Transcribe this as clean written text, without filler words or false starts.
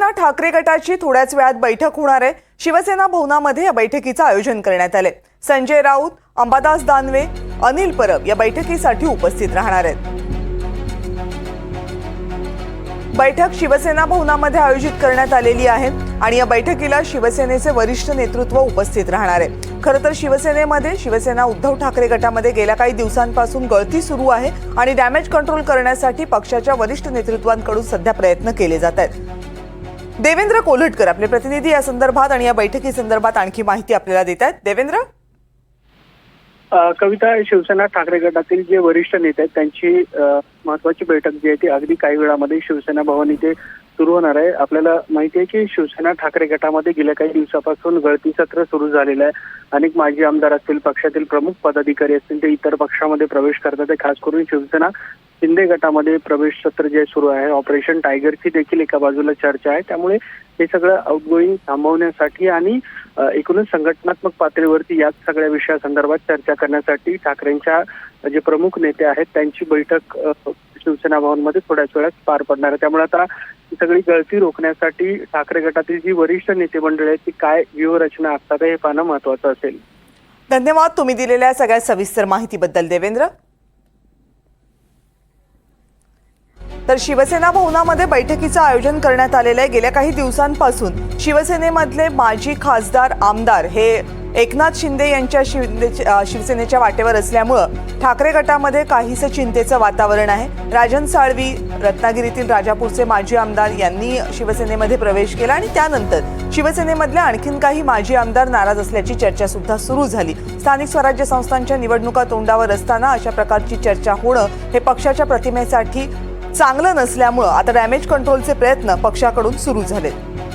शिवसेना ठाकरे गटाची थोड्याच वेळात बैठक होणार आहे। शिवसेना भवनामध्ये या बैठकीचं आयोजन करण्यात आले। संजय राऊत, अंबादास दानवे, अनिल परब या बैठकीसाठी उपस्थित राहणार आहेत। बैठक शिवसेना भवनामध्ये आयोजित करण्यात आलेली आहे आणि या बैठकीला शिवसेनेचे वरिष्ठ नेतृत्व उपस्थित राहणार आहे। खरं तर शिवसेनेमध्ये शिवसेना उद्धव ठाकरे गटामध्ये गेल्या काही दिवसांपासून गळती सुरू आहे आणि डॅमेज कंट्रोल करण्यासाठी पक्षाच्या वरिष्ठ नेतृत्वांकडून सध्या प्रयत्न केले जात आहेत। देवेंद्र कोल्हटकर आपले प्रतिनिधी या संदर्भात आणि या बैठकी संदर्भात आणखी माहिती आपल्याला देत आहेत। देवेंद्र, कविता, शिवसेना ठाकरे गटातील जे वरिष्ठ नेते आहेत त्यांची महत्वाची बैठक जी आहे ती अगदी काही वेळामध्ये शिवसेना भवन इथे सुरू होणार आहे। आपल्याला माहिती आहे की शिवसेना ठाकरे गटामध्ये गेल्या काही दिवसापासून गळती सत्र सुरू झालेलं आहे। अनेक माजी आमदार असतील, पक्षातील प्रमुख पदाधिकारी असतील, ते इतर पक्षामध्ये प्रवेश करतात आहे। खास करून शिवसेना शिंदे गटामध्ये प्रवेश सत्र जे सुरू आहे, ऑपरेशन टायगरची देखील एका बाजूला चर्चा आहे। त्यामुळे हे सगळं आउटगोईंग थांबवण्यासाठी आणि एकूणच संघटनात्मक पातळीवरती याच सगळ्या विषयासंदर्भात चर्चा करण्यासाठी ठाकरेंच्या जे प्रमुख नेते आहेत त्यांची बैठक शिवसेना भवनमध्ये थोड्याच वेळात पार पडणार आहे। त्यामुळे आता ही सगळी गळती रोखण्यासाठी ठाकरे गटातील जी वरिष्ठ नेते मंडळी आहेत ती काय व्यूहरचना असतात हे पाहणं महत्त्वाचं असेल। धन्यवाद तुम्ही दिलेल्या सगळ्या सविस्तर माहितीबद्दल देवेंद्र। तर शिवसेना भवनामध्ये बैठकीचं आयोजन करण्यात आलेलं आहे। गेल्या काही दिवसांपासून शिवसेनेमधले माजी खासदार आमदार हे एकनाथ शिंदे यांच्या शिवसेनेच्या वाटेवर असल्यामुळं ठाकरे गटामध्ये काहीसं चिंतेचं वातावरण आहे। राजन साळवी, रत्नागिरीतील राजापूरचे माजी आमदार यांनी शिवसेनेमध्ये प्रवेश केला आणि त्यानंतर शिवसेनेमधल्या आणखीन काही माजी आमदार नाराज असल्याची चर्चा सुद्धा सुरू झाली। स्थानिक स्वराज्य संस्थांच्या निवडणुका तोंडावर असताना अशा प्रकारची चर्चा होणं हे पक्षाच्या प्रतिमेसाठी चांगलं नसल्यामुळं आता डॅमेज कंट्रोलचे प्रयत्न पक्षाकडून सुरू झालेत।